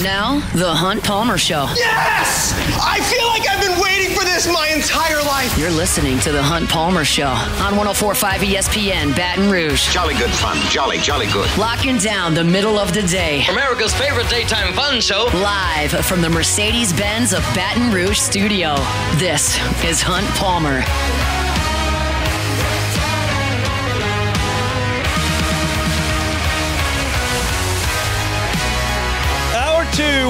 Now, The Hunt Palmer Show. Yes! I feel like I've been waiting for this my entire life. You're listening to The Hunt Palmer Show on 104.5 ESPN Baton Rouge. Jolly good fun. Jolly good. Locking down the middle of the day. America's favorite daytime fun show. Live from the Mercedes-Benz of Baton Rouge studio. This is Hunt Palmer.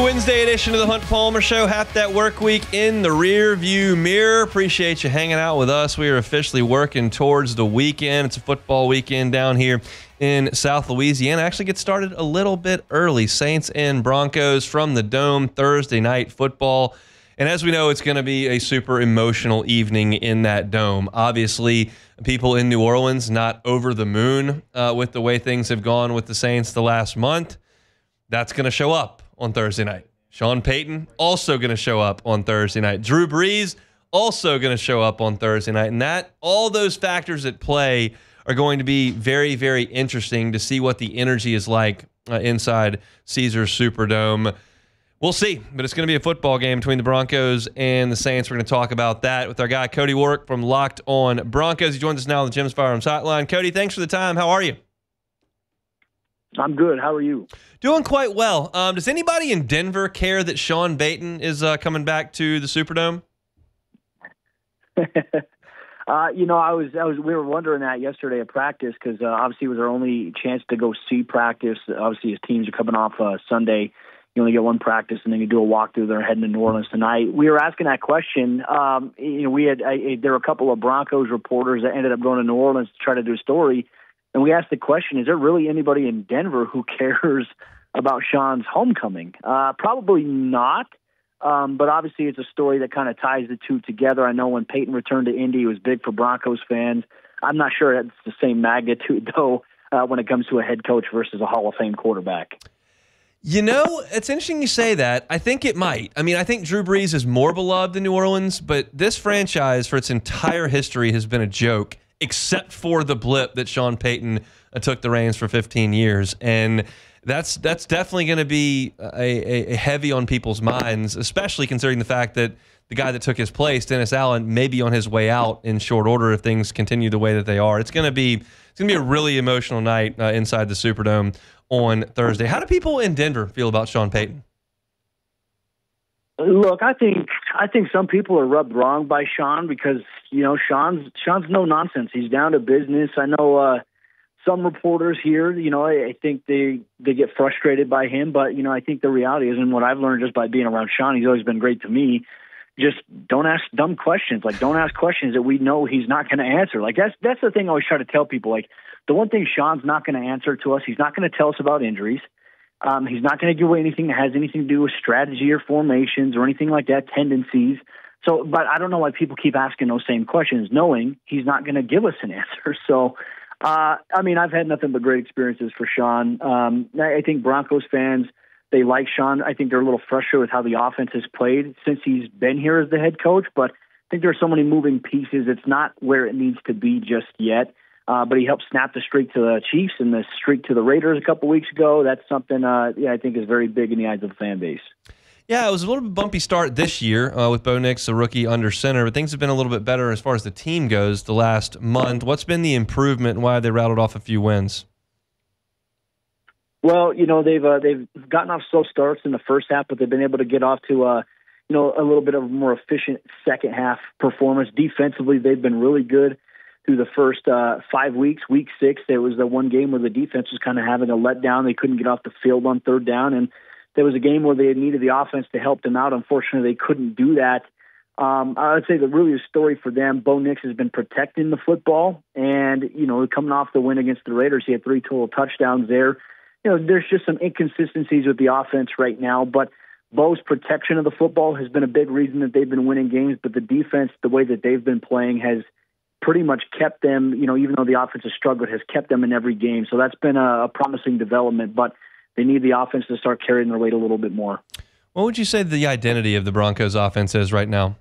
Wednesday edition of the Hunt Palmer Show. Half that work week in the rear view mirror. Appreciate you hanging out with us. We are officially working towards the weekend. It's a football weekend down here in South Louisiana. Actually gets started a little bit early. Saints and Broncos from the Dome, Thursday night football. And as we know, it's going to be a super emotional evening in that Dome. Obviously, people in New Orleans not over the moon with the way things have gone with the Saints the last month. That's going to show up on Thursday night. Sean Payton also going to show up on Thursday night. Drew Brees also going to show up on Thursday night. And all those factors at play are going to be very, very interesting to see what the energy is like inside Caesars Superdome. We'll see, but it's going to be a football game between the Broncos and the Saints. We're going to talk about that with our guy Cody Roark from Locked On Broncos. He joins us now on the Jim's Firearms Hotline. Cody, thanks for the time. How are you? I'm good. How are you? Doing quite well. Does anybody in Denver care that Sean Payton is coming back to the Superdome? We were wondering that yesterday at practice because obviously it was our only chance to go see practice. Obviously, his teams are coming off Sunday. You only get one practice, and then you do a walkthrough. They're heading to New Orleans tonight. We were asking that question. There were a couple of Broncos reporters that ended up going to New Orleans to try to do a story. And we asked the question, is there really anybody in Denver who cares about Sean's homecoming? Probably not, but obviously it's a story that kind of ties the two together. I know when Peyton returned to Indy, it was big for Broncos fans. I'm not sure that's the same magnitude, though, when it comes to a head coach versus a Hall of Fame quarterback. You know, it's interesting you say that. I think it might. I mean, I think Drew Brees is more beloved in New Orleans, but this franchise for its entire history has been a joke, except for the blip that Sean Payton took the reins for 15 years. And that's definitely going to be a heavy on people's minds, especially considering the fact that the guy that took his place, Dennis Allen, may be on his way out in short order if things continue the way that they are. It's going to be a really emotional night inside the Superdome on Thursday. How do people in Denver feel about Sean Payton? Look, I think some people are rubbed wrong by Sean because, Sean's no nonsense. He's down to business. I know some reporters here, I think they get frustrated by him, but, I think the reality is, and what I've learned just by being around Sean, he's always been great to me, just don't ask dumb questions. Like, don't ask questions that we know he's not going to answer. Like, that's the thing I always try to tell people. Like, the one thing Sean's not going to answer to us, he's not going to tell us about injuries. He's not going to give away anything that has anything to do with strategy or formations or anything like that, tendencies. So, but I don't know why people keep asking those same questions, knowing he's not going to give us an answer. So, I've had nothing but great experiences for Sean. I think Broncos fans, they like Sean. I think they're a little frustrated with how the offense has played since he's been here as the head coach, but I think there are so many moving pieces. It's not where it needs to be just yet. But he helped snap the streak to the Chiefs and the streak to the Raiders a couple weeks ago. That's something I think is very big in the eyes of the fan base. Yeah, it was a little bit bumpy start this year with Bo Nix, a rookie under center, but things have been a little bit better as far as the team goes the last month. What's been the improvement and why have they rattled off a few wins? Well, they've gotten off slow starts in the first half, but they've been able to get off to a little bit of a more efficient second half performance. Defensively, they've been really good through the first 5 weeks. Week 6, there was the one game where the defense was kind of having a letdown. They couldn't get off the field on third down, and there was a game where they needed the offense to help them out. Unfortunately, they couldn't do that. I would say that really the story for them, Bo Nix has been protecting the football, and, coming off the win against the Raiders, he had 3 total touchdowns there. There's just some inconsistencies with the offense right now, but Bo's protection of the football has been a big reason that they've been winning games, but the defense, the way that they've been playing, has pretty much kept them, even though the offense has struggled, has kept them in every game. So that's been a promising development, but they need the offense to start carrying their weight a little bit more. What would you say the identity of the Broncos offense is right now?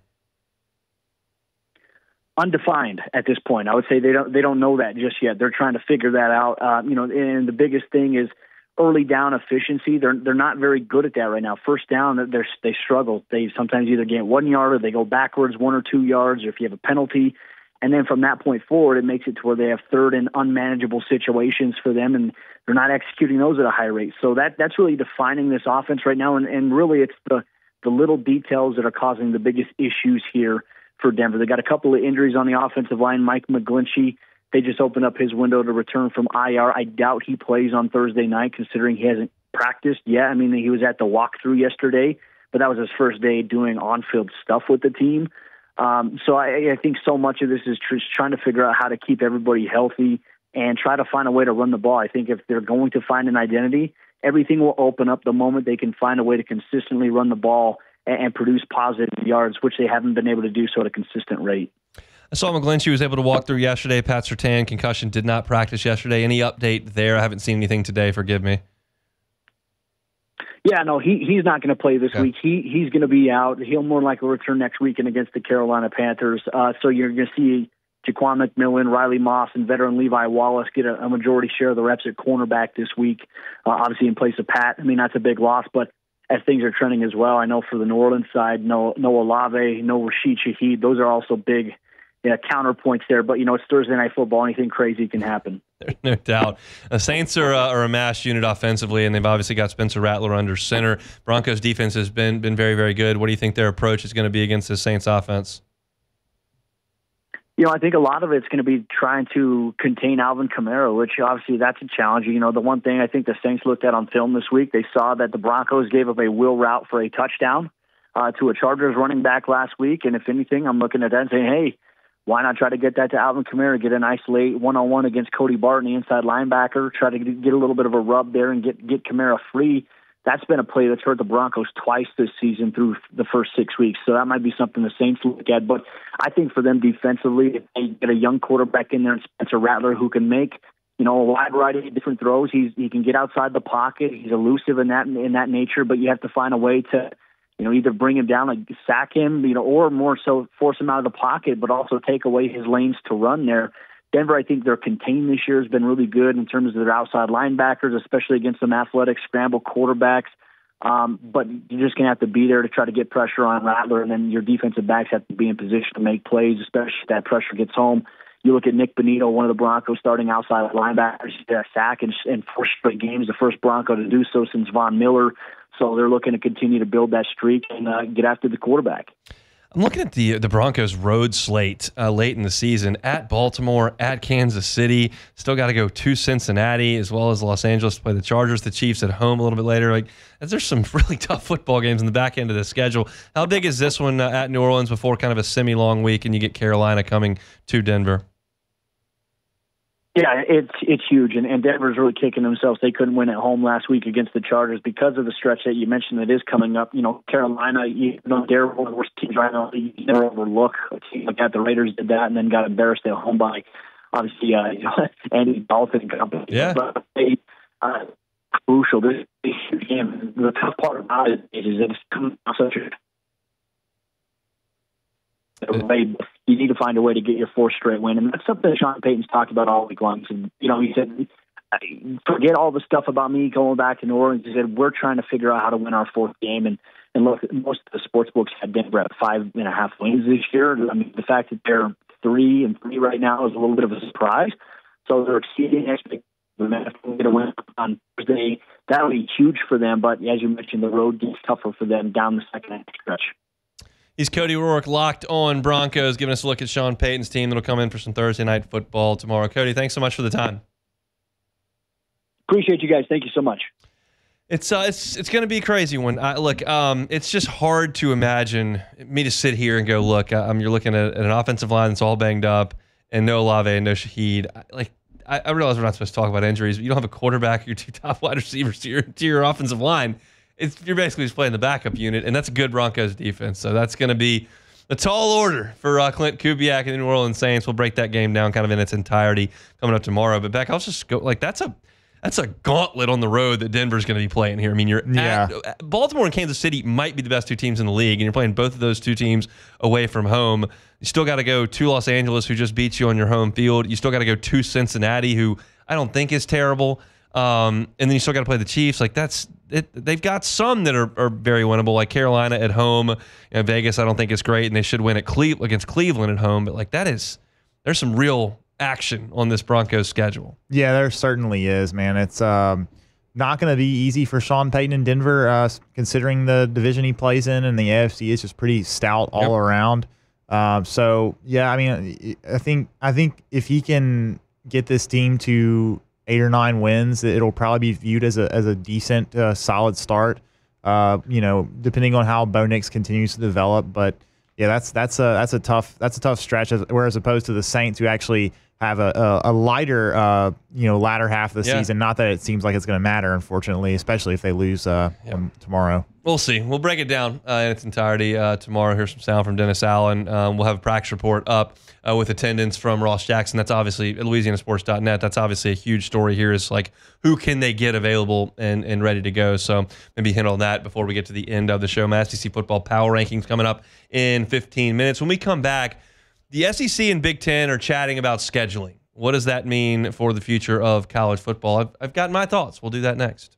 Undefined at this point. I would say they don't know that just yet. They're trying to figure that out. And the biggest thing is early down efficiency. They're not very good at that right now. First down, they struggle. They sometimes either gain 1 yard or they go backwards 1 or 2 yards, or if you have a penalty. And then from that point forward, it makes it to where they have third and unmanageable situations for them, and they're not executing those at a high rate. So that's really defining this offense right now, and really it's the little details that are causing the biggest issues here for Denver. They got a couple of injuries on the offensive line. Mike McGlinchey, they just opened up his window to return from IR. I doubt he plays on Thursday night, considering he hasn't practiced yet. I mean, he was at the walkthrough yesterday, but that was his first day doing on-field stuff with the team. So I think so much of this is just trying to figure out how to keep everybody healthy and try to find a way to run the ball. I think if they're going to find an identity, everything will open up the moment they can find a way to consistently run the ball and produce positive yards, which they haven't been able to do so at a consistent rate. I saw McGlinchey was able to walk through yesterday. Pat Surtain, concussion, did not practice yesterday. Any update there? I haven't seen anything today. Forgive me. Yeah, no, he's not going to play this week. He's going to be out. He'll more likely return next weekend against the Carolina Panthers. So you're going to see Jaquan McMillan, Riley Moss, and veteran Levi Wallace get a majority share of the reps at cornerback this week, obviously in place of Pat. I mean, that's a big loss, but as things are trending as well, I know for the New Orleans side, no Olave, no Rashid Shaheed, those are also big counterpoints there. But, it's Thursday Night Football. Anything crazy can happen. There's no doubt. The Saints are a mass unit offensively, and they've obviously got Spencer Rattler under center. Broncos' defense has been very, very good. What do you think their approach is going to be against the Saints offense? I think a lot of it's going to be trying to contain Alvin Kamara, which obviously that's a challenge. The one thing I think the Saints looked at on film this week, they saw that the Broncos gave up a wheel route for a touchdown to a Chargers running back last week. And if anything, I'm looking at that and saying, hey, why not try to get that to Alvin Kamara, get a nice late one-on-one against Cody Barton, the inside linebacker, try to get a little bit of a rub there and get Kamara free. That's been a play that's hurt the Broncos twice this season through the first 6 weeks. So that might be something the Saints look at. But I think for them defensively, if they get a young quarterback in there and Spencer Rattler who can make, a wide variety of different throws, he can get outside the pocket. He's elusive in that nature, but you have to find a way to, either bring him down, like sack him, or more so force him out of the pocket, but also take away his lanes to run there. Denver, I think their contain this year has been really good in terms of their outside linebackers, especially against some athletic scramble quarterbacks. But you're just going to have to be there to try to get pressure on Rattler, and then your defensive backs have to be in position to make plays, especially if that pressure gets home. You look at Nick Bonito, one of the Broncos starting outside linebackers, sack in 4 straight games, the first Bronco to do so since Von Miller. So they're looking to continue to build that streak and get after the quarterback. I'm looking at the Broncos' road slate late in the season at Baltimore, at Kansas City. Still got to go to Cincinnati as well as Los Angeles to play the Chargers, the Chiefs at home a little bit later. There's some really tough football games in the back end of the schedule. How big is this one at New Orleans before kind of a semi-long week and you get Carolina coming to Denver? Yeah, it's huge, and Denver's really kicking themselves. They couldn't win at home last week against the Chargers because of the stretch that you mentioned that is coming up. Carolina, they're one of the worst teams right now. You never overlook a team like that. The Raiders did that and then got embarrassed at home by, obviously, Andy Dalton and company. Yeah. But they crucial. This is a huge game. The tough part about it is that it's coming off such a you need to find a way to get your 4th straight win. And that's something that Sean Payton's talked about all week long. So, he said, forget all the stuff about me going back to New Orleans. He said, we're trying to figure out how to win our 4th game. And look, most of the sports books had Denver at 5.5 wins this year. I mean, the fact that they're 3-3 right now is a little bit of a surprise. So they're exceeding expectations. If they get a win on Thursday, that'll be huge for them. But as you mentioned, the road gets tougher for them down the second stretch. He's Cody Roark, Locked On Broncos, giving us a look at Sean Payton's team that'll come in for some Thursday Night Football tomorrow. Cody, thanks so much for the time. Appreciate you guys. Thank you so much. It's going to be a crazy one. It's just hard to imagine me to sit here and go, look, you're looking at an offensive line that's all banged up and no Olave and no Shaheed. I realize we're not supposed to talk about injuries, but you don't have a quarterback, your 2 top wide receivers to your offensive line. You're basically just playing the backup unit, and that's a good Broncos defense. So that's going to be a tall order for Clint Kubiak and the New Orleans Saints. We'll break that game down kind of in its entirety coming up tomorrow. But Beck, I'll just go that's a gauntlet on the road that Denver's going to be playing here. I mean, Baltimore and Kansas City might be the best 2 teams in the league, and you're playing both of those 2 teams away from home. You still got to go to Los Angeles, who just beats you on your home field. You still got to go to Cincinnati, who I don't think is terrible. And then you still got to play the Chiefs. Like that's it. They've got some that are very winnable, like Carolina at home. Vegas, I don't think is great, and they should win against Cleveland at home. But like there's some real action on this Broncos schedule. Yeah, there certainly is, man. It's not going to be easy for Sean Payton in Denver, considering the division he plays in, and the AFC is just pretty stout all around. So yeah, I mean, I think if he can get this team to 8 or 9 wins, it'll probably be viewed as a decent, solid start. Depending on how Bo Nix continues to develop, but yeah, that's a tough stretch. Whereas opposed to the Saints, who actually have a lighter, latter half of the season. Not that it seems like it's going to matter, unfortunately, especially if they lose tomorrow. We'll see. We'll break it down in its entirety tomorrow. Here's some sound from Dennis Allen. We'll have a practice report up with attendance from Ross Jackson. That's obviously at LouisianaSports.net. That's obviously a huge story here is like who can they get available and ready to go. So maybe hint on that before we get to the end of the show. My SEC football power rankings coming up in 15 minutes. When we come back, the SEC and Big Ten are chatting about scheduling. What does that mean for the future of college football? I've got my thoughts. We'll do that next.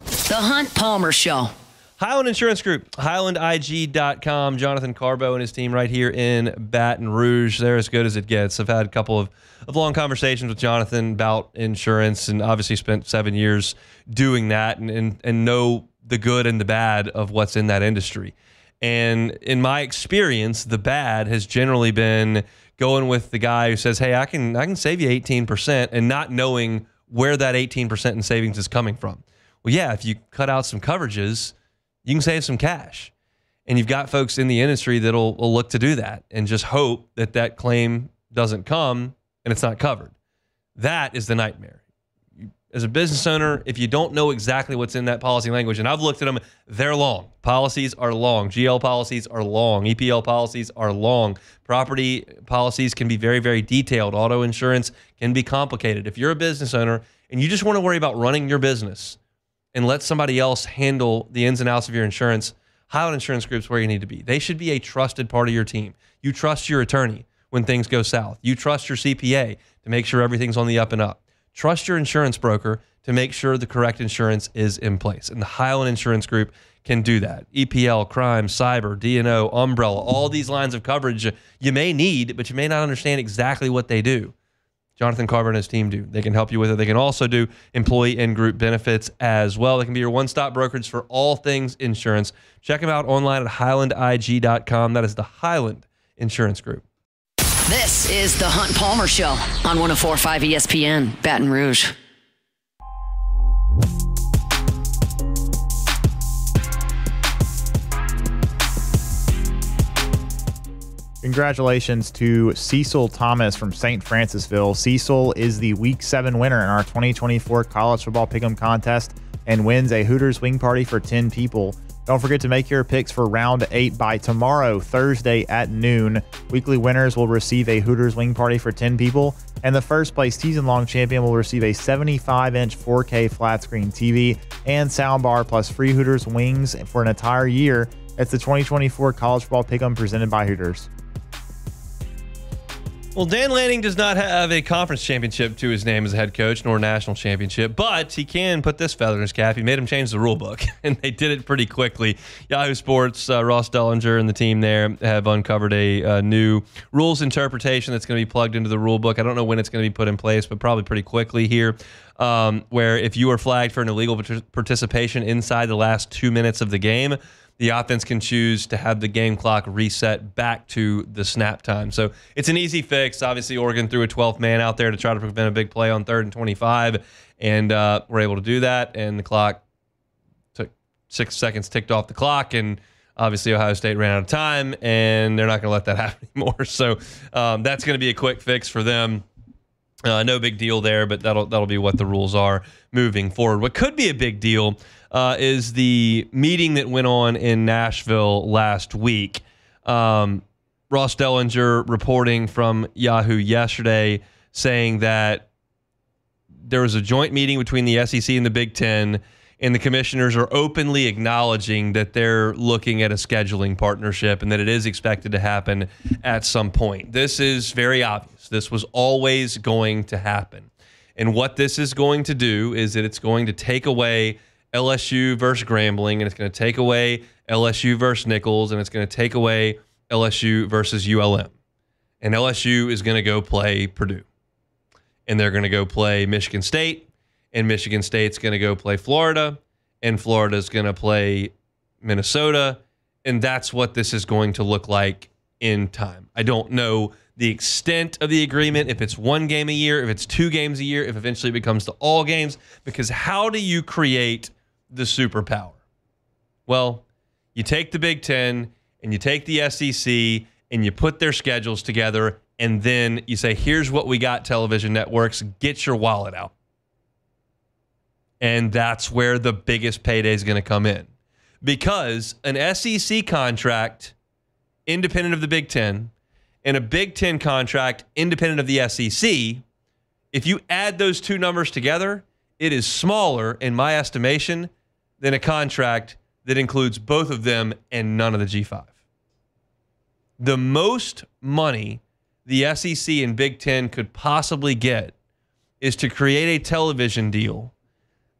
The Hunt Palmer Show. Highland Insurance Group, HighlandIG.com. Jonathan Carbo and his team right here in Baton Rouge. They're as good as it gets. I've had a couple of long conversations with Jonathan about insurance and obviously spent 7 years doing that and know the good and the bad of what's in that industry. And in my experience, the bad has generally been going with the guy who says, hey, I can save you 18% and not knowing where that 18% in savings is coming from. Well, yeah, if you cut out some coverages, you can save some cash. And you've got folks in the industry that'll look to do that and just hope that claim doesn't come and it's not covered. That is the nightmare. As a business owner, if you don't know exactly what's in that policy language, and I've looked at them, they're long. Policies are long. GL policies are long. EPL policies are long. Property policies can be very, very detailed. Auto insurance can be complicated. If you're a business owner and you just want to worry about running your business and let somebody else handle the ins and outs of your insurance, Highland Insurance Group's where you need to be. They should be a trusted part of your team. You trust your attorney when things go south. You trust your CPA to make sure everything's on the up and up. Trust your insurance broker to make sure the correct insurance is in place. And the Highland Insurance Group can do that. EPL, crime, cyber, D&O, umbrella, all these lines of coverage you may need, but you may not understand exactly what they do. Jonathan Carver and his team do. They can help you with it. They can also do employee and group benefits as well. They can be your one-stop brokerage for all things insurance. Check them out online at HighlandIG.com. That is the Highland Insurance Group. This is the Hunt Palmer Show on 104.5 ESPN, Baton Rouge. Congratulations to Cecil Thomas from St. Francisville. Cecil is the Week 7 winner in our 2024 College Football Pick'em Contest and wins a Hooters wing party for 10 people. Don't forget to make your picks for Round 8 by tomorrow, Thursday at noon. Weekly winners will receive a Hooters wing party for 10 people, and the first place season-long champion will receive a 75-inch 4K flat-screen TV and soundbar plus free Hooters wings for an entire year. It's the 2024 College Football Pick'em presented by Hooters. Well, Dan Lanning does not have a conference championship to his name as a head coach, nor a national championship, but he can put this feather in his cap. He made him change the rule book, and they did it pretty quickly. Yahoo Sports, Ross Dellinger and the team there have uncovered a new rules interpretation that's going to be plugged into the rule book. I don't know when it's going to be put in place, but probably pretty quickly here, where if you are flagged for an illegal participation inside the last 2 minutes of the game, the offense can choose to have the game clock reset back to the snap time. So it's an easy fix. Obviously, Oregon threw a 12th man out there to try to prevent a big play on 3rd and 25, and we're able to do that. And the clock took 6 seconds, ticked off the clock, and obviously Ohio State ran out of time, and they're not going to let that happen anymore. So that's going to be a quick fix for them. No big deal there, but that'll be what the rules are moving forward. What could be a big deal is the meeting that went on in Nashville last week. Ross Dellinger reporting from Yahoo yesterday saying that there was a joint meeting between the SEC and the Big Ten, and the commissioners are openly acknowledging that they're looking at a scheduling partnership and that it is expected to happen at some point. This is very obvious. This was always going to happen. And what this is going to do is that it's going to take away LSU versus Grambling, and it's going to take away LSU versus Nichols, and it's going to take away LSU versus ULM. And LSU is going to go play Purdue. And they're going to go play Michigan State, and Michigan State's going to go play Florida, and Florida's going to play Minnesota, and that's what this is going to look like in time. I don't know the extent of the agreement, if it's 1 game a year, if it's 2 games a year, if eventually it becomes to all games, because how do you create the superpower? Well, you take the Big Ten and you take the SEC and you put their schedules together, and then you say, here's what we got, television networks, get your wallet out. And that's where the biggest payday is going to come in. Because an SEC contract, independent of the Big Ten, and a Big Ten contract, independent of the SEC, if you add those 2 numbers together, it is smaller, in my estimation, than a contract that includes both of them and none of the G5. The most money the SEC and Big Ten could possibly get is to create a television deal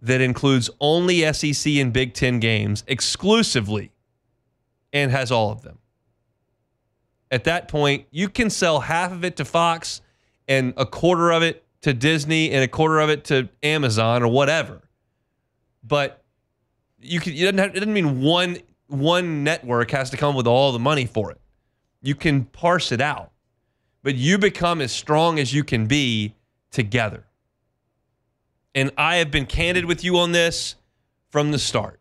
that includes only SEC and Big Ten games exclusively and has all of them. At that point, you can sell half of it to Fox and a quarter of it to Disney and a quarter of it to Amazon or whatever. But it doesn't mean one network has to come with all the money for it. You can parse it out. But you become as strong as you can be together. And I have been candid with you on this from the start.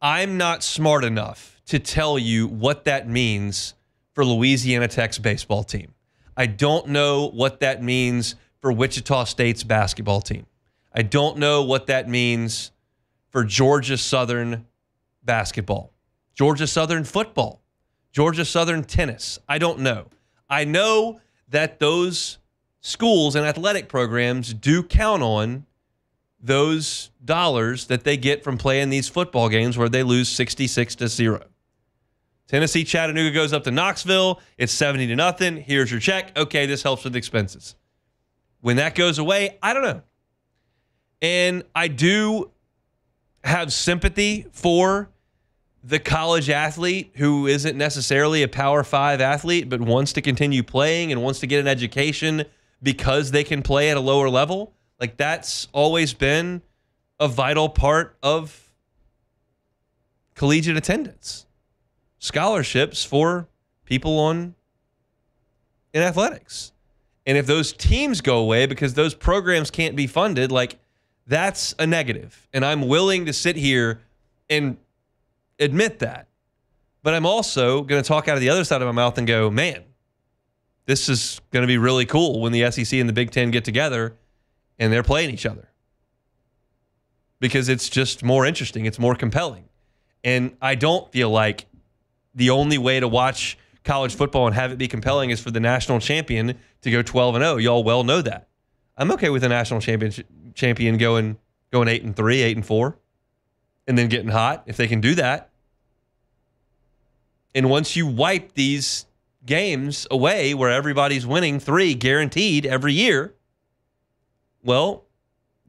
I'm not smart enough to tell you what that means for Louisiana Tech's baseball team. I don't know what that means for Wichita State's basketball team. I don't know what that means for Georgia Southern basketball, Georgia Southern football, Georgia Southern tennis. I don't know. I know that those schools and athletic programs do count on those dollars that they get from playing these football games where they lose 66-0. Tennessee Chattanooga goes up to Knoxville. It's 70-0. Here's your check. Okay, this helps with expenses. When that goes away, I don't know. And I do have sympathy for the college athlete who isn't necessarily a Power 5 athlete but wants to continue playing and wants to get an education because they can play at a lower level. Like, that's always been a vital part of collegiate attendance. Scholarships for people in athletics. And if those teams go away because those programs can't be funded, like, that's a negative. And I'm willing to sit here and admit that. But I'm also going to talk out of the other side of my mouth and go, man, this is going to be really cool when the SEC and the Big Ten get together and they're playing each other. Because it's just more interesting. It's more compelling. And I don't feel like the only way to watch college football and have it be compelling is for the national champion to go 12-0. Y'all well know that. I'm okay with a national champion going 8-3, 8-4, and then getting hot if they can do that. And once you wipe these games away where everybody's winning 3 guaranteed every year, well,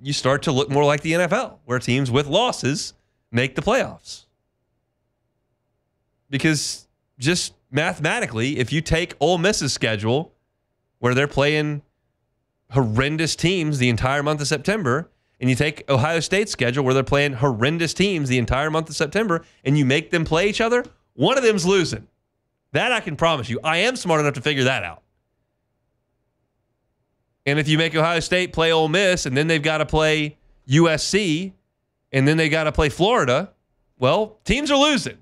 you start to look more like the NFL, where teams with losses make the playoffs. Because just mathematically, if you take Ole Miss's schedule, where they're playing horrendous teams the entire month of September, and you take Ohio State's schedule, where they're playing horrendous teams the entire month of September, and you make them play each other, one of them's losing. That I can promise you. I am smart enough to figure that out. And if you make Ohio State play Ole Miss, and then they've got to play USC, and then they got to play Florida, well, teams are losing.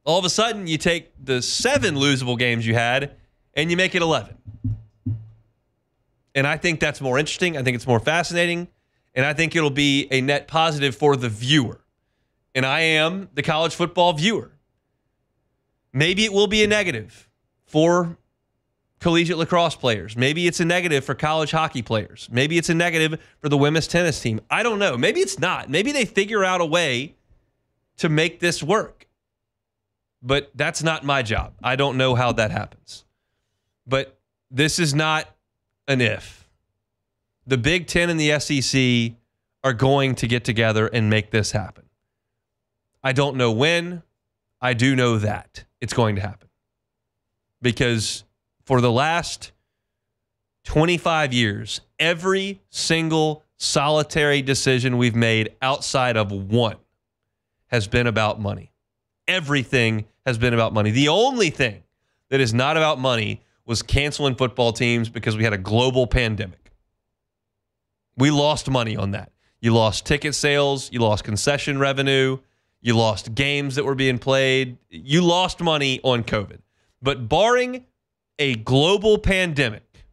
All of a sudden, you take the 7 losable games you had, and you make it 11. And I think that's more interesting. I think it's more fascinating. And I think it'll be a net positive for the viewer. And I am the college football viewer. Maybe it will be a negative for collegiate lacrosse players. Maybe it's a negative for college hockey players. Maybe it's a negative for the women's tennis team. I don't know. Maybe it's not. Maybe they figure out a way to make this work. But that's not my job. I don't know how that happens. But this is not an if. The Big Ten and the SEC are going to get together and make this happen. I don't know when. I do know that it's going to happen. Because for the last 25 years, every single solitary decision we've made outside of one has been about money. Everything has been about money. The only thing that is not about money was canceling football teams because we had a global pandemic. We lost money on that. You lost ticket sales. You lost concession revenue. You lost games that were being played. You lost money on COVID. But barring a global pandemic,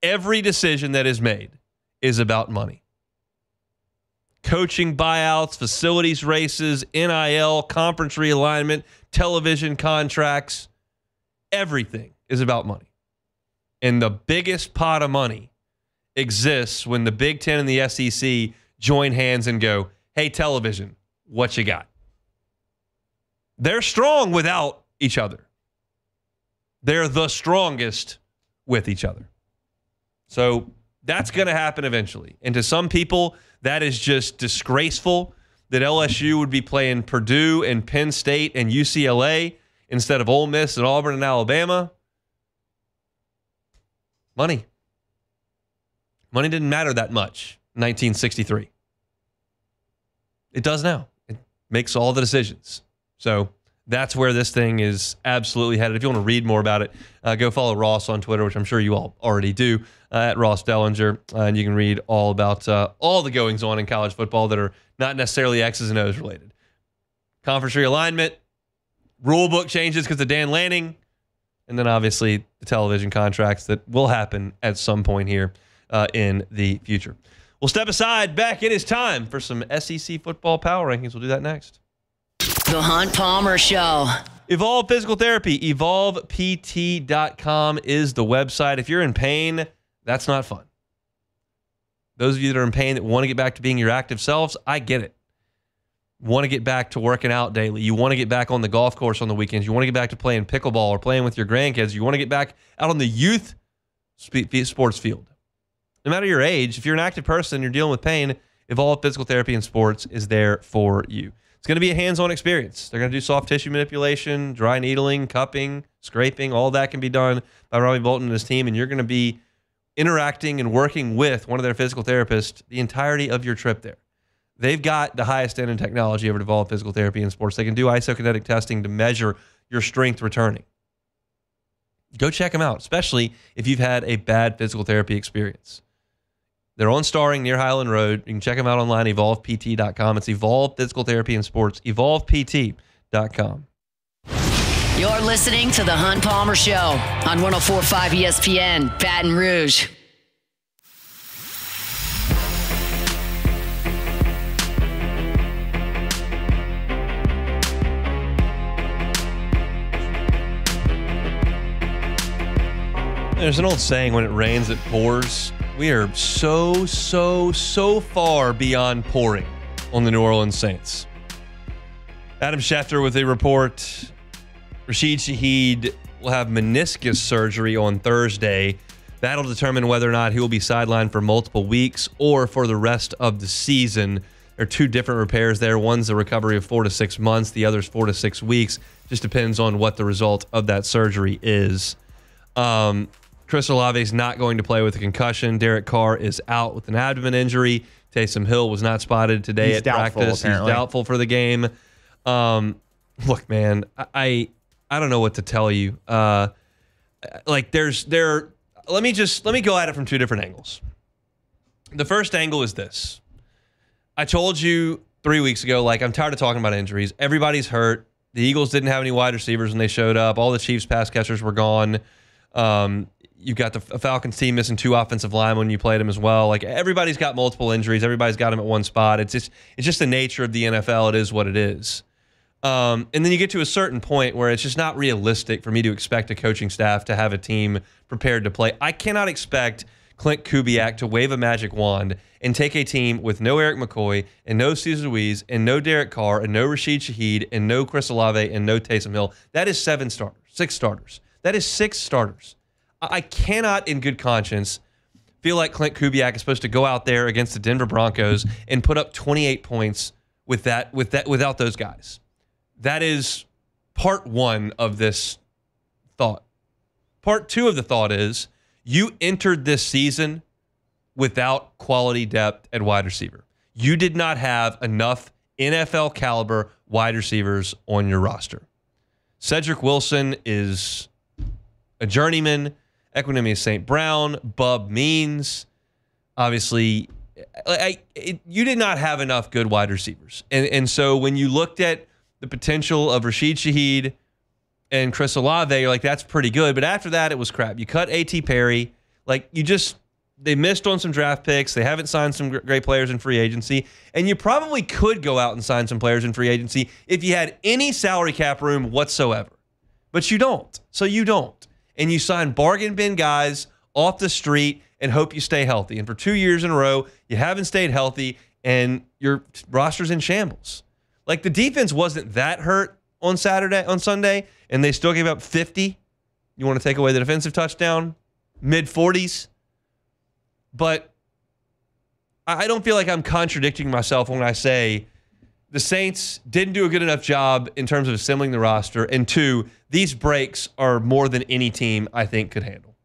every decision that is made is about money. Coaching buyouts, facilities races, NIL, conference realignment, television contracts, everything is about money. And the biggest pot of money exists when the Big Ten and the SEC join hands and go, hey, television, what you got? They're strong without each other. They're the strongest with each other. So that's going to happen eventually. And to some people, that is just disgraceful that LSU would be playing Purdue and Penn State and UCLA instead of Ole Miss and Auburn and Alabama. Money. Money didn't matter that much in 1963. It does now. It makes all the decisions. So that's where this thing is absolutely headed. If you want to read more about it, go follow Ross on Twitter, which I'm sure you all already do, at Ross Dellinger. And you can read all about all the goings on in college football that are not necessarily X's and O's related. Conference realignment, rule book changes because of Dan Lanning, and then obviously the television contracts that will happen at some point here in the future. We'll step aside. Back. It is time for some SEC football power rankings. We'll do that next. The Hunt Palmer Show. Evolve Physical Therapy. EvolvePT.com is the website. If you're in pain, that's not fun. Those of you that are in pain that want to get back to being your active selves, I get it. Want to get back to working out daily. You want to get back on the golf course on the weekends. You want to get back to playing pickleball or playing with your grandkids. You want to get back out on the youth sports field. No matter your age, if you're an active person and you're dealing with pain, Evolve Physical Therapy and Sports is there for you. It's going to be a hands-on experience. They're going to do soft tissue manipulation, dry needling, cupping, scraping. All that can be done by Robbie Bolton and his team, and you're going to be interacting and working with one of their physical therapists the entirety of your trip there. They've got the highest end in technology over at Evolve Physical Therapy and Sports. They can do isokinetic testing to measure your strength returning. Go check them out, especially if you've had a bad physical therapy experience. They're on Starring near Highland Road. You can check them out online, evolvept.com. It's Evolve Physical Therapy and Sports, evolvept.com. You're listening to The Hunt Palmer Show on 104.5 ESPN, Baton Rouge. There's an old saying, when it rains, it pours. We are so far beyond pouring on the New Orleans Saints. Adam Schefter with a report. Rashid Shaheed will have meniscus surgery on Thursday. That'll determine whether or not he will be sidelined for multiple weeks or for the rest of the season. There are two different repairs there. One's a recovery of 4 to 6 months. The other's 4 to 6 weeks. Just depends on what the result of that surgery is. Chris Olave is not going to play with a concussion. Derek Carr is out with an abdomen injury. Taysom Hill was not spotted today at practice. Apparently. He's doubtful for the game. Look, man, I don't know what to tell you. Let me go at it from two different angles. The first angle is this. I told you 3 weeks ago, I'm tired of talking about injuries. Everybody's hurt. The Eagles didn't have any wide receivers when they showed up. All the Chiefs pass catchers were gone. You've got the Falcons team missing 2 offensive linemen when you played them as well. Everybody's got multiple injuries. Everybody's got them at one spot. It's just the nature of the NFL. It is what it is. And then you get to a certain point where it's just not realistic for me to expect a coaching staff to have a team prepared to play. I cannot expect Clint Kubiak to wave a magic wand and take a team with no Eric McCoy and no Cesar Ruiz and no Derek Carr and no Rashid Shaheed and no Chris Olave and no Taysom Hill. That is 6 starters. That is 6 starters. I cannot, in good conscience, feel like Clint Kubiak is supposed to go out there against the Denver Broncos and put up 28 points without those guys. That is part one of this thought. Part two of the thought is you entered this season without quality depth at wide receiver. You did not have enough NFL caliber wide receivers on your roster. Cedric Wilson is a journeyman. Equinemius St. Brown, Bub Means. Obviously, you did not have enough good wide receivers. And so when you looked at the potential of Rashid Shaheed and Chris Olave, you're like, that's pretty good. But after that, it was crap. You cut A.T. Perry. They missed on some draft picks. They haven't signed some great players in free agency. And you probably could go out and sign some players in free agency if you had any salary cap room whatsoever. But you don't. So you don't. And you sign bargain bin guys off the street and hope you stay healthy. And for 2 years in a row, you haven't stayed healthy, and your roster's in shambles. Like, the defense wasn't that hurt on Sunday, and they still gave up 50. You want to take away the defensive touchdown? Mid-40s. But I don't feel like I'm contradicting myself when I say the Saints didn't do a good enough job in terms of assembling the roster. And two, these breaks are more than any team I think could handle.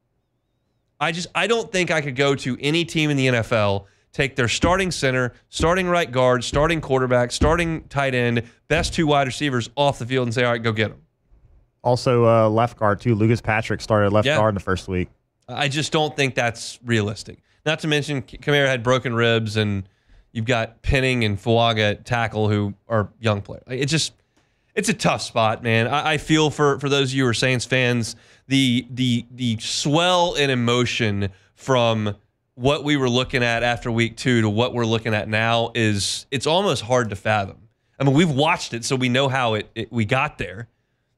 I don't think I could go to any team in the NFL, take their starting center, starting right guard, starting quarterback, starting tight end, best two wide receivers off the field and say, all right, go get them. Also, left guard, too. Lucas Patrick started left guard in the first week. I just don't think that's realistic. Not to mention, Kamara had broken ribs, and you've got Penning and Fuaga at tackle who are young players. It's a tough spot, man. I feel for those of you who are Saints fans, the swell in emotion from what we were looking at after week 2 to what we're looking at now it's almost hard to fathom. I mean, we've watched it, so we know how we got there.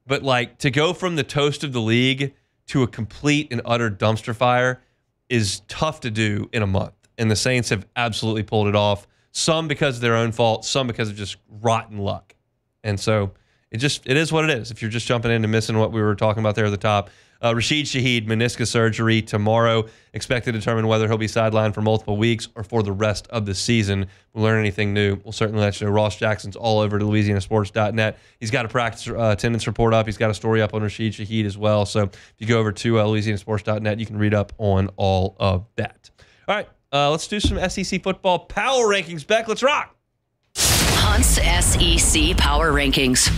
But like, to go from the toast of the league to a complete and utter dumpster fire is tough to do in a month. And the Saints have absolutely pulled it off. Some because of their own fault, some because of just rotten luck. And so it is what it is. If you're just jumping in and missing what we were talking about there at the top. Rashid Shaheed, meniscus surgery tomorrow. Expected to determine whether he'll be sidelined for multiple weeks or for the rest of the season. We'll learn anything new, we'll certainly let you know. Ross Jackson's all over to LouisianaSports.net. He's got a practice attendance report up. He's got a story up on Rashid Shaheed as well. So if you go over to LouisianaSports.net, you can read up on all of that. All right, let's do some SEC football power rankings. Beck, let's rock. Hunt's SEC Power Rankings.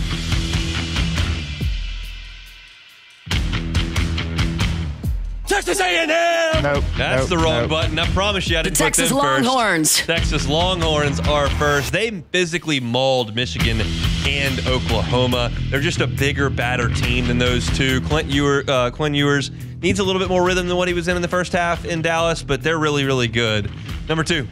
Texas A&M! Nope. That's the wrong button. I promise you I didn't put them Texas first. Longhorns. Texas Longhorns are first. They physically mauled Michigan and Oklahoma. They're just a bigger, badder team than those two. Quinn Ewers needs a little bit more rhythm than what he was in the first half in Dallas, but they're really, really good. Number 2.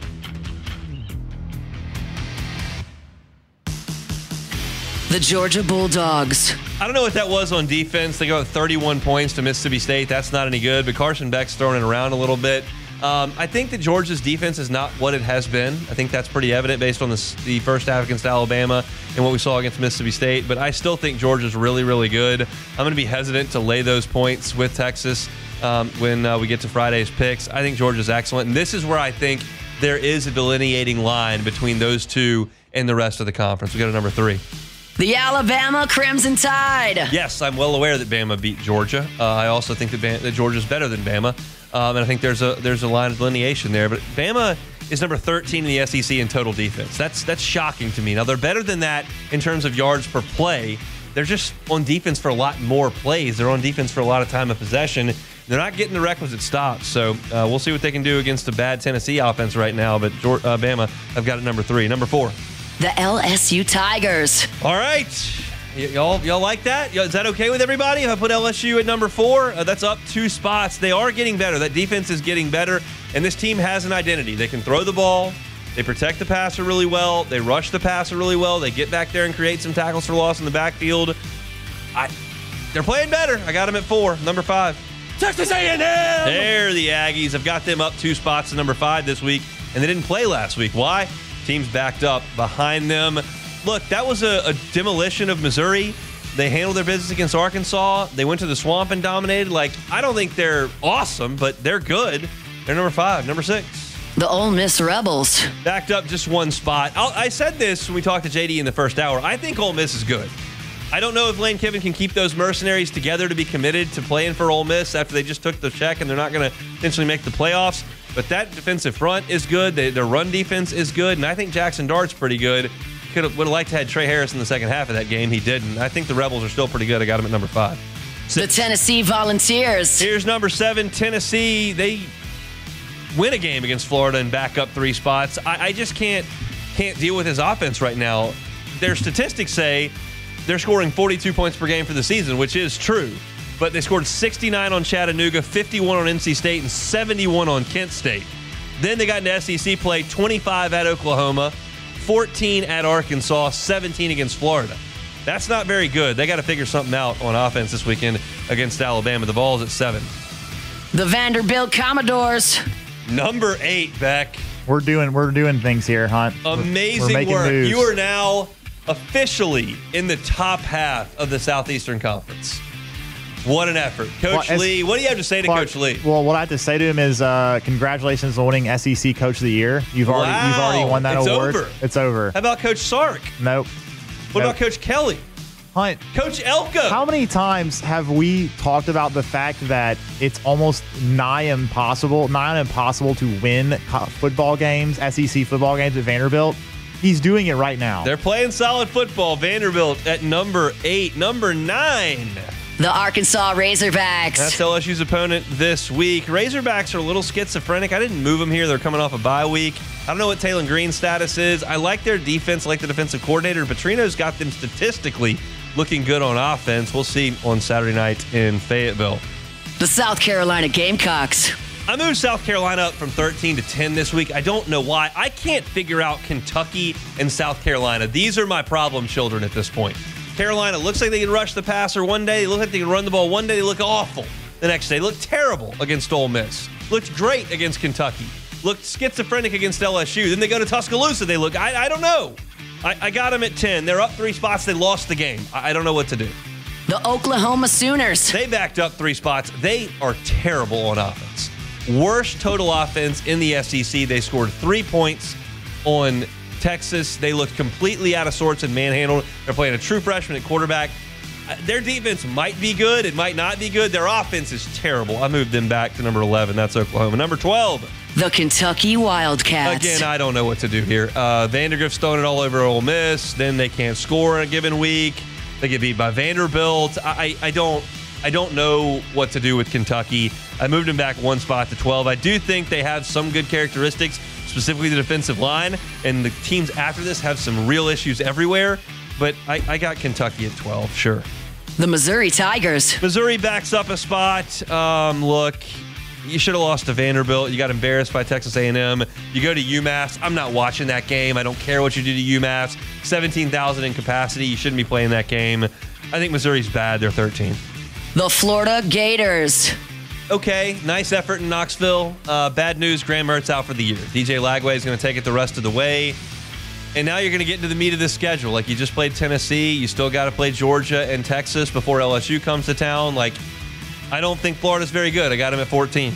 The Georgia Bulldogs. I don't know what that was on defense. They go up 31 points to Mississippi State. That's not any good, but Carson Beck's throwing it around a little bit. I think that Georgia's defense is not what it has been. I think that's pretty evident based on the first half against Alabama and what we saw against Mississippi State, but I still think Georgia's really, really good. I'm going to be hesitant to lay those points with Texas when we get to Friday's picks. I think Georgia's excellent, and this is where I think there is a delineating line between those two and the rest of the conference. We go to number 3. The Alabama Crimson Tide. Yes, I'm well aware that Bama beat Georgia. I also think that Georgia's better than Bama, and I think there's a line of delineation there. But Bama is number 13 in the SEC in total defense. That's shocking to me. Now, they're better than that in terms of yards per play. They're just on defense for a lot more plays. They're on defense for a lot of time of possession. They're not getting the requisite stops. So we'll see what they can do against the bad Tennessee offense right now. But Bama, I've got it number 3. Number 4. The LSU Tigers. All right. Y'all like that? Is that okay with everybody if I put LSU at number 4? That's up 2 spots. They are getting better. That defense is getting better, and this team has an identity. They can throw the ball. They protect the passer really well. They rush the passer really well. They get back there and create some tackles for loss in the backfield. They're playing better. I got them at 4. Number 5. Texas A&M! They're the Aggies. I've got them up 2 spots to number 5 this week, and they didn't play last week. Why? Teams backed up behind them. Look, that was a demolition of Missouri. They handled their business against Arkansas. They went to the swamp and dominated. I don't think they're awesome, but they're good. They're number 5. Number 6. The Ole Miss Rebels. Backed up just one spot. I said this when we talked to JD in the first hour. I think Ole Miss is good. I don't know if Lane Kiffin can keep those mercenaries together to be committed to playing for Ole Miss after they just took the check and they're not going to potentially make the playoffs. But that defensive front is good. Their run defense is good. And I think Jackson Dart's pretty good. Would have liked to have Trey Harris in the second half of that game. He didn't. I think the Rebels are still pretty good. I got them at number 5. The Tennessee Volunteers. Here's number 7, Tennessee. They win a game against Florida and back up 3 spots. I just can't deal with his offense right now. Their statistics say they're scoring 42 points per game for the season, which is true. But they scored 69 on Chattanooga, 51 on NC State, and 71 on Kent State. Then they got into SEC play, 25 at Oklahoma, 14 at Arkansas, 17 against Florida. That's not very good. They got to figure something out on offense this weekend against Alabama. The ball's at 7. The Vanderbilt Commodores. Number 8, Beck. We're doing things here, Hunt. Amazing work. Moves. You are now officially in the top half of the Southeastern Conference. What an effort. Coach Lee, what do you have to say to Coach Lee? Well, what I have to say to him is congratulations on winning SEC Coach of the Year. You've already won that award. Over. It's over. How about Coach Sark? Nope. What about Coach Kelly? Hunt. Coach Elko. How many times have we talked about the fact that it's almost nigh impossible to win football games, SEC football games at Vanderbilt? He's doing it right now. They're playing solid football. Vanderbilt at number 8. Number 9. The Arkansas Razorbacks. That's LSU's opponent this week. Razorbacks are a little schizophrenic. I didn't move them here. They're coming off a bye week. I don't know what Taylon Green's status is. I like their defense. I like the defensive coordinator. Petrino's got them statistically looking good on offense. We'll see on Saturday night in Fayetteville. The South Carolina Gamecocks. I moved South Carolina up from 13 to 10 this week. I don't know why. I can't figure out Kentucky and South Carolina. These are my problem children at this point. Carolina looks like they can rush the passer one day. They look like they can run the ball one day. They look awful the next day. They look terrible against Ole Miss. Looked great against Kentucky. Looked schizophrenic against LSU. Then they go to Tuscaloosa. They look, I don't know. I got them at 10. They're up 3 spots. They lost the game. I don't know what to do. The Oklahoma Sooners. They backed up 3 spots. They are terrible on offense. Worst total offense in the SEC. They scored 3 points on Texas. They looked completely out of sorts and manhandled. They're playing a true freshman at quarterback. Their defense might be good. It might not be good. Their offense is terrible. I moved them back to number 11. That's Oklahoma. Number 12. The Kentucky Wildcats. Again, I don't know what to do here. Vandergrift's throwing it all over Ole Miss. Then they can't score in a given week. They get beat by Vanderbilt. I don't know what to do with Kentucky. I moved them back 1 spot to 12. I do think they have some good characteristics, specifically the defensive line, and the teams after this have some real issues everywhere. But I got Kentucky at 12, sure. The Missouri Tigers. Missouri backs up a spot. Look, you should have lost to Vanderbilt. You got embarrassed by Texas A&M. You go to UMass. I'm not watching that game. I don't care what you do to UMass. 17,000 in capacity. You shouldn't be playing that game. I think Missouri's bad. They're 13. The Florida Gators. Okay, nice effort in Knoxville. Bad news, Graham Mertz out for the year. DJ Lagway is going to take it the rest of the way. And now you're going to get into the meat of this schedule. Like, you just played Tennessee. You still got to play Georgia and Texas before LSU comes to town. Like, I don't think Florida's very good. I got him at 14.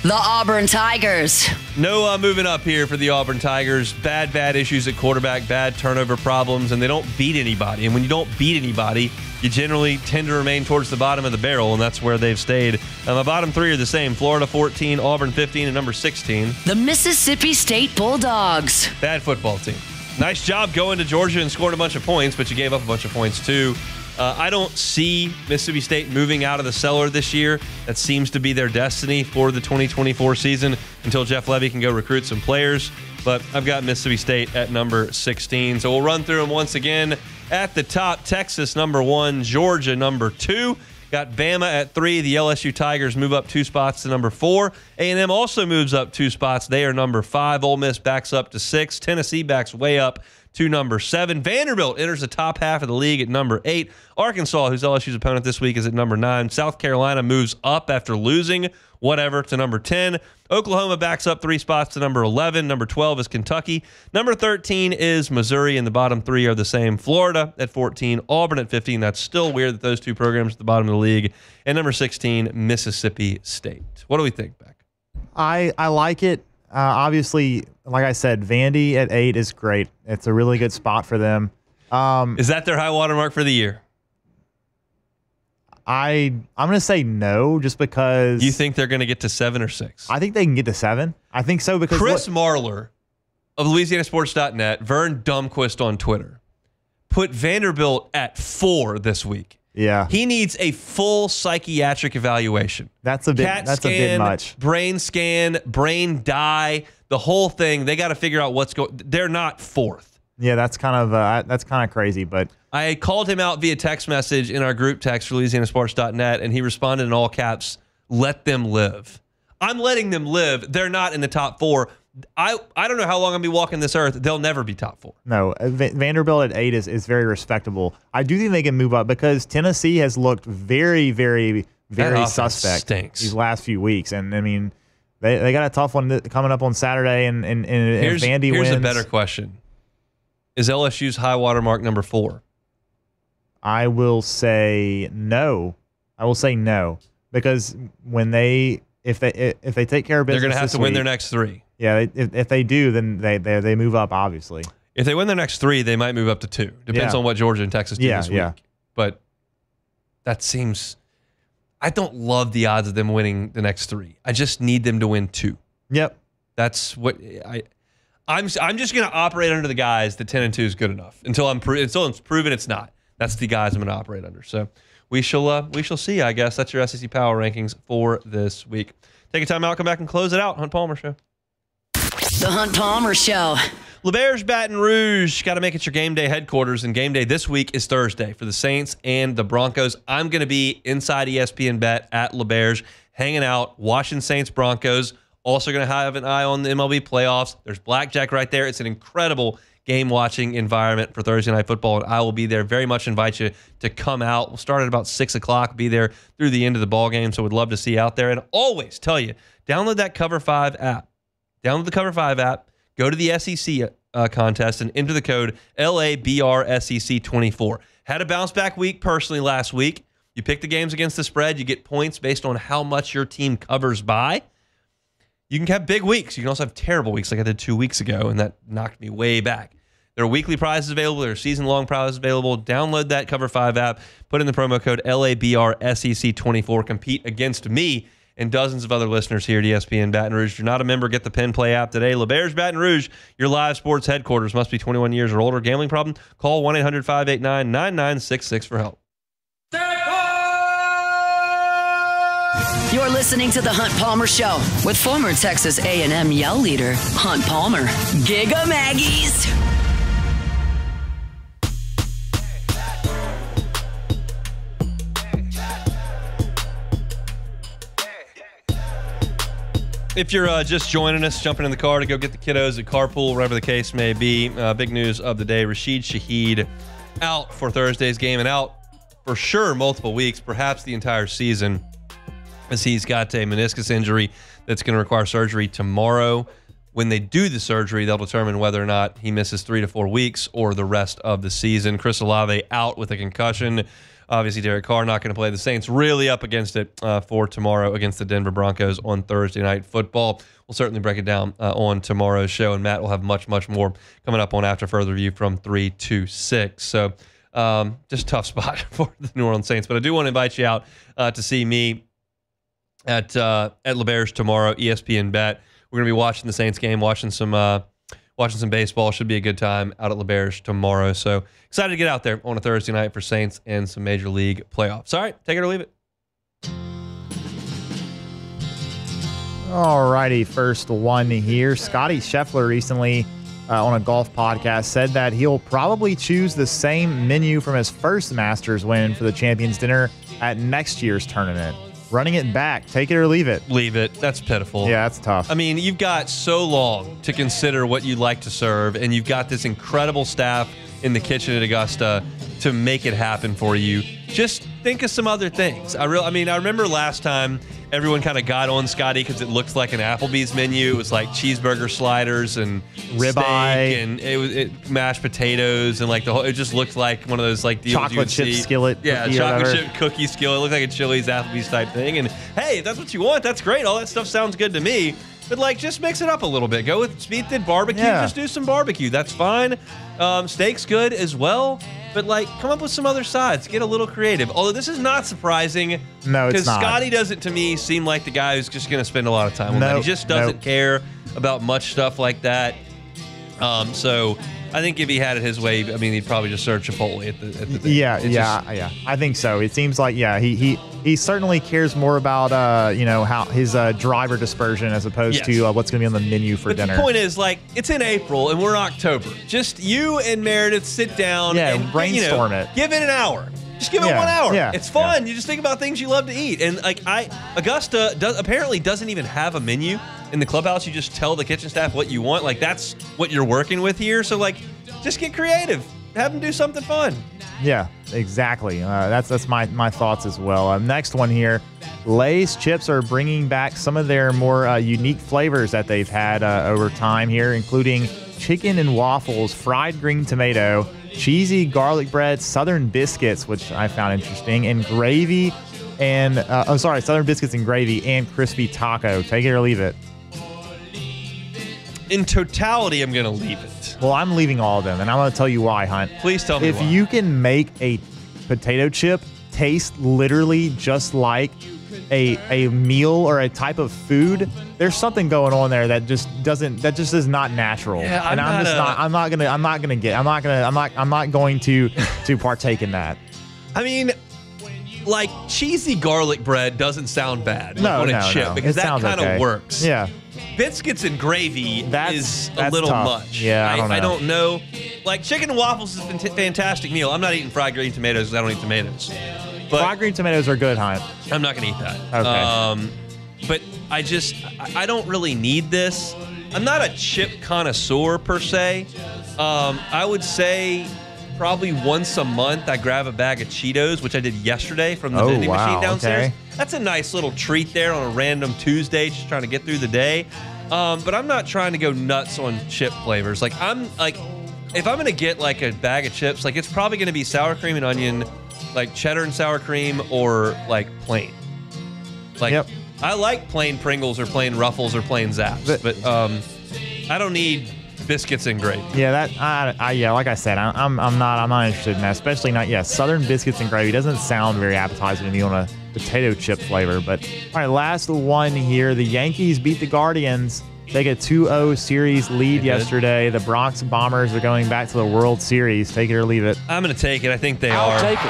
The Auburn Tigers. No moving up here for the Auburn Tigers. Bad issues at quarterback, bad turnover problems, and they don't beat anybody. And when you don't beat anybody, you generally tend to remain towards the bottom of the barrel, and that's where they've stayed. My bottom 3 are the same. Florida 14, Auburn 15, and number 16. The Mississippi State Bulldogs. Bad football team. Nice job going to Georgia and scoring a bunch of points, but you gave up a bunch of points too. I don't see Mississippi State moving out of the cellar this year. That seems to be their destiny for the 2024 season until Jeff Levy can go recruit some players. But I've got Mississippi State at number 16. So we'll run through them once again. At the top, Texas number 1, Georgia number 2. Got Bama at 3. The LSU Tigers move up 2 spots to number 4. A&M also moves up 2 spots. They are number 5. Ole Miss backs up to 6. Tennessee backs way up to number 7. Vanderbilt enters the top half of the league at number 8. Arkansas, who's LSU's opponent this week, is at number 9. South Carolina moves up after losing, to number 10. Oklahoma backs up 3 spots to number 11. Number 12 is Kentucky. Number 13 is Missouri, and the bottom 3 are the same. Florida at 14, Auburn at 15. That's still weird that those 2 programs are at the bottom of the league. And number 16, Mississippi State. What do we think, Beck? I like it. Obviously, like I said, Vandy at 8 is great. It's a really good spot for them. Is that their high water mark for the year? I'm going to say no, just because. You think they're going to get to 7 or 6? I think they can get to 7. I think so because Chris Marler of LouisianaSports.net, Vern Dumquist on Twitter, put Vanderbilt at 4 this week. Yeah, he needs a full psychiatric evaluation. That's a bit. CAT that's scan, a bit much. Brain scan, brain dye, the whole thing. They got to figure out what's going. They're not 4th. Yeah, that's kind of crazy. But I called him out via text message in our group text for LouisianaSports.net, and he responded in all caps, "Let them live." I'm letting them live. They're not in the top 4. I don't know how long I'll be walking this earth. They'll never be top 4. No, Vanderbilt at 8 is very respectable. I do think they can move up because Tennessee has looked very, very, very suspect stinks these last few weeks. And, I mean, they got a tough one coming up on Saturday, and Vandy wins. Here's a better question. Is LSU's high water mark number 4? I will say no. Because when if they take care of business, they're going to have to win their next 3. Yeah, if they do, then they move up, obviously. If they win their next 3, they might move up to 2. Depends on what Georgia and Texas do this week. Yeah. But that seems... I don't love the odds of them winning the next 3. I just need them to win 2. Yep. That's what... I'm just going to operate under the guise that 10-2 is good enough until it's proven it's not. That's the guys I'm going to operate under. So we shall see, I guess. That's your SEC Power Rankings for this week. Take a time out, come back and close it out. Hunt Palmer Show. The Hunt Palmer Show. LeBear's Baton Rouge. Got to make it your game day headquarters, and game day this week is Thursday for the Saints and the Broncos. I'm going to be inside ESPN Bet at LeBear's, hanging out, watching Saints Broncos. Also going to have an eye on the MLB playoffs. There's blackjack right there. It's an incredible game-watching environment for Thursday Night Football, and I will be there. Very much invite you to come out. We'll start at about 6 o'clock, be there through the end of the ball game, so would love to see you out there. And always tell you, download that Cover 5 app. Download the Cover 5 app, go to the SEC contest, and enter the code LABRSEC24. Had a bounce-back week personally last week. You pick the games against the spread. You get points based on how much your team covers by. You can have big weeks. You can also have terrible weeks like I did 2 weeks ago, and that knocked me way back. There are weekly prizes available. There are season-long prizes available. Download that Cover 5 app. Put in the promo code LABRSEC24. Compete against me and dozens of other listeners here at ESPN Baton Rouge. If you're not a member, get the Pen Play app today. LeBear's Baton Rouge, your live sports headquarters. Must be 21 years or older. Gambling problem? Call 1-800-589-9966 for help. You're listening to the Hunt Palmer Show with former Texas A&M Yell leader Hunt Palmer. Giga Maggies. If you're just joining us, jumping in the car to go get the kiddos at carpool, wherever the case may be, big news of the day, Rashid Shaheed out for Thursday's game and out for sure multiple weeks, perhaps the entire season, as he's got a meniscus injury that's going to require surgery tomorrow. When they do the surgery, they'll determine whether or not he misses 3 to 4 weeks or the rest of the season. Chris Olave out with a concussion. Obviously, Derek Carr not going to play. The Saints really up against it for tomorrow against the Denver Broncos on Thursday Night Football. We'll certainly break it down on tomorrow's show, and Matt will have much, much more coming up on After Further Review from 3 to 6. So just a tough spot for the New Orleans Saints. But I do want to invite you out to see me at LeBear's tomorrow, ESPN Bet. We're going to be watching the Saints game, watching some baseball. Should be a good time out at LeBear's tomorrow. So excited to get out there on a Thursday night for Saints and some Major League playoffs. All right, take it or leave it. All righty, first one here. Scotty Scheffler recently on a golf podcast said that he'll probably choose the same menu from his first Masters win for the Champions Dinner at next year's tournament. Running it back, take it or leave it. Leave it. That's pitiful. Yeah, that's tough. I mean, you've got so long to consider what you'd like to serve, and you've got this incredible staff in the kitchen at Augusta to make it happen for you. Just think of some other things. I remember last time everyone kind of got on Scotty because it looked like an Applebee's menu. It was like cheeseburger sliders and ribeye and mashed potatoes and like the whole. It just looked like one of those like deals chocolate chip skillet. Yeah, chocolate chip cookie skillet. It looked like a Chili's Applebee's type thing. And hey, if that's what you want, that's great. All that stuff sounds good to me. But like, just mix it up a little bit. Go with Speed did barbecue. Yeah. Just do some barbecue. That's fine. Steak's good as well. But like, come up with some other sides. Get a little creative. Although this is not surprising. No, it's not. Because Scotty doesn't, to me, seem like the guy who's just going to spend a lot of time on that. He just doesn't care about much stuff like that. So I think if he had it his way, I mean, he'd probably just serve Chipotle at the thing. Yeah. I think so. It seems like, he certainly cares more about, how his driver dispersion as opposed to what's going to be on the menu for dinner. The point is, like, it's in April and we're in October. Just you and Meredith sit down and brainstorm it. Give it an hour. Just give it 1 hour. Yeah, it's fun. You just think about things you love to eat. And like Augusta apparently doesn't even have a menu in the clubhouse. You just tell the kitchen staff what you want. Like, that's what you're working with here. So like, just get creative. Have them do something fun. Yeah, exactly. That's my thoughts as well. Next one here, Lay's chips are bringing back some of their more unique flavors that they've had over time here, including chicken and waffles, fried green tomato, cheesy garlic bread, southern biscuits, which I found interesting, and gravy, and southern biscuits and gravy, and crispy taco. Take it or leave it. In totality, I'm going to leave it. Well, I'm leaving all of them, and I'm going to tell you why, Hunt. Please tell me why. If you can make a potato chip taste literally just like a meal or a type of food, there's something going on there that just is not natural. Yeah, I'm not going to partake in that. I mean, like, cheesy garlic bread doesn't sound bad on a chip because that kind of works. Yeah. Biscuits and gravy is a little tough. much. Yeah, I don't know. Like, chicken and waffles is a fantastic meal. I'm not eating fried green tomatoes because I don't eat tomatoes. But fried green tomatoes are good, Hunt. I'm not going to eat that. Okay. But I don't really need this. I'm not a chip connoisseur per se. I would say probably once a month I grab a bag of Cheetos, which I did yesterday from the vending machine downstairs. Okay. That's a nice little treat there on a random Tuesday, just trying to get through the day. But I'm not trying to go nuts on chip flavors. Like, if I'm gonna get like a bag of chips, like, it's probably gonna be sour cream and onion, like cheddar and sour cream, or like plain. Like, I like plain Pringles or plain Ruffles or plain Zaps, but I don't need biscuits and gravy. Yeah, like I said, I'm not interested in that, especially not southern biscuits and gravy doesn't sound very appetizing to me on a potato chip flavor. But all right, last one here. The Yankees beat the Guardians. They get 2-0 series lead yesterday. The Bronx Bombers are going back to the World Series. Take it or leave it. I'm going to take it. I think I'll take it.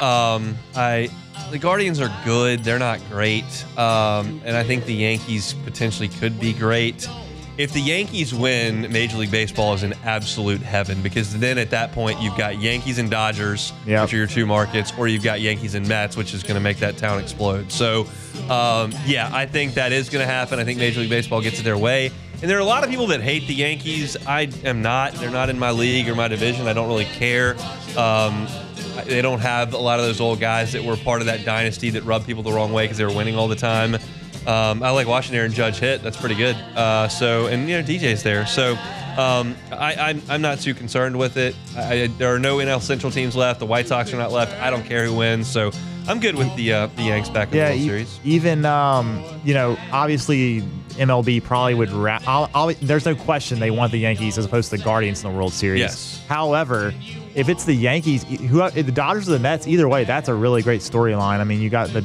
The Guardians are good. They're not great. And I think the Yankees potentially could be great. If the Yankees win, Major League Baseball is in absolute heaven, because then at that point you've got Yankees and Dodgers, which are your two markets, or you've got Yankees and Mets, which is going to make that town explode. So, I think that is going to happen. I think Major League Baseball gets it their way. And there are a lot of people that hate the Yankees. I am not. They're not in my league or my division. I don't really care. They don't have a lot of those old guys that were part of that dynasty that rubbed people the wrong way because they were winning all the time. I like watching Aaron Judge hit. That's pretty good. DJ's there. So I'm not too concerned with it. There are no NL Central teams left. The White Sox are not left. I don't care who wins. So I'm good with the Yanks back in the World Series. Even obviously MLB probably would. There's no question they want the Yankees as opposed to the Guardians in the World Series. Yes. However, if it's the Yankees, the Dodgers or the Mets, either way, that's a really great storyline. I mean, you got the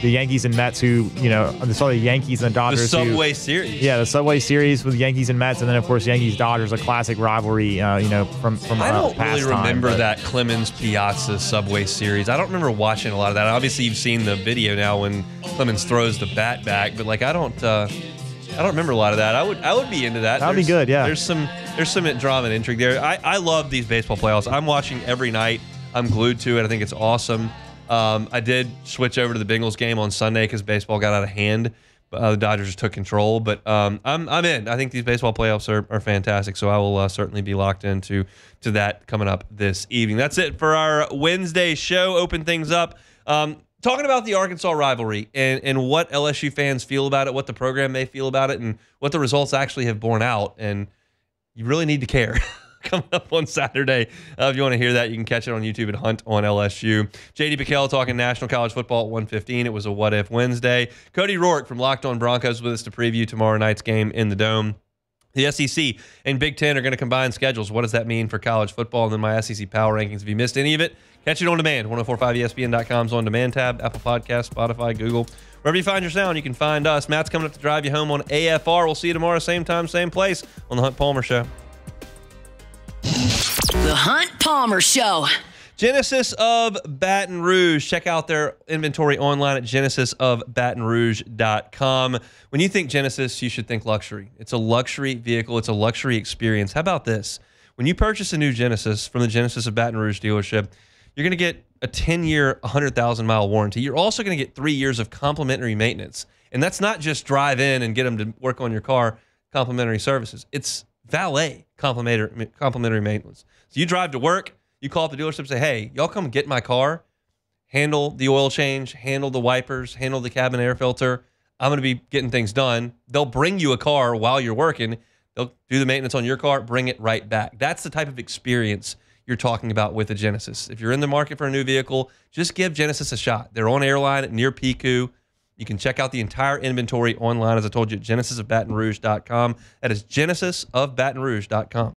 Yankees and Mets who, the Yankees and the Dodgers. The Subway Series. Yeah, the Subway Series with Yankees and Mets, and then of course Yankees-Dodgers, a classic rivalry. From I don't past really remember time, that Clemens Piazza Subway Series. I don't remember watching a lot of that. Obviously, you've seen the video now when Clemens throws the bat back, but like I don't remember a lot of that. I would be into that. That'd be good, yeah. There's some drama and intrigue there. I love these baseball playoffs. I'm watching every night. I'm glued to it. I think it's awesome. I did switch over to the Bengals game on Sunday because baseball got out of hand. The Dodgers just took control. But I'm in. I think these baseball playoffs are fantastic. So I will certainly be locked into that coming up this evening. That's it for our Wednesday show. Open things up. talking about the Arkansas rivalry and what LSU fans feel about it, what the program may feel about it, and what the results actually have borne out. And you really need to care. Coming up on Saturday. If you want to hear that, you can catch it on YouTube at Hunt on LSU. JD Piquel talking National College Football at 1:15. It was a What If Wednesday. Cody Roark from Locked On Broncos with us to preview tomorrow night's game in the Dome. The SEC and Big Ten are going to combine schedules. What does that mean for college football? And then my SEC Power Rankings. If you missed any of it, catch it on demand. 1045ESPN.com's on demand tab, Apple Podcasts, Spotify, Google. Wherever you find your sound, you can find us. Matt's coming up to drive you home on AFR. We'll see you tomorrow, same time, same place on The Hunt Palmer Show. The Hunt Palmer Show. Genesis of Baton Rouge. Check out their inventory online at genesisofbatonrouge.com. When you think Genesis, you should think luxury. It's a luxury vehicle. It's a luxury experience. How about this? When you purchase a new Genesis from the Genesis of Baton Rouge dealership, you're going to get a 10-year, 100,000-mile warranty. You're also going to get 3 years of complimentary maintenance. And that's not just drive in and get them to work on your car, complimentary services. It's valet complimentary maintenance. So you drive to work, you call up the dealership and say, hey, y'all come get my car, handle the oil change, handle the wipers, handle the cabin air filter. I'm going to be getting things done. They'll bring you a car while you're working. They'll do the maintenance on your car, bring it right back. That's the type of experience you're talking about with a Genesis. If you're in the market for a new vehicle, just give Genesis a shot. They're on airline near Piku. You can check out the entire inventory online, as I told you, at genesisofbatonrouge.com. That is genesisofbatonrouge.com.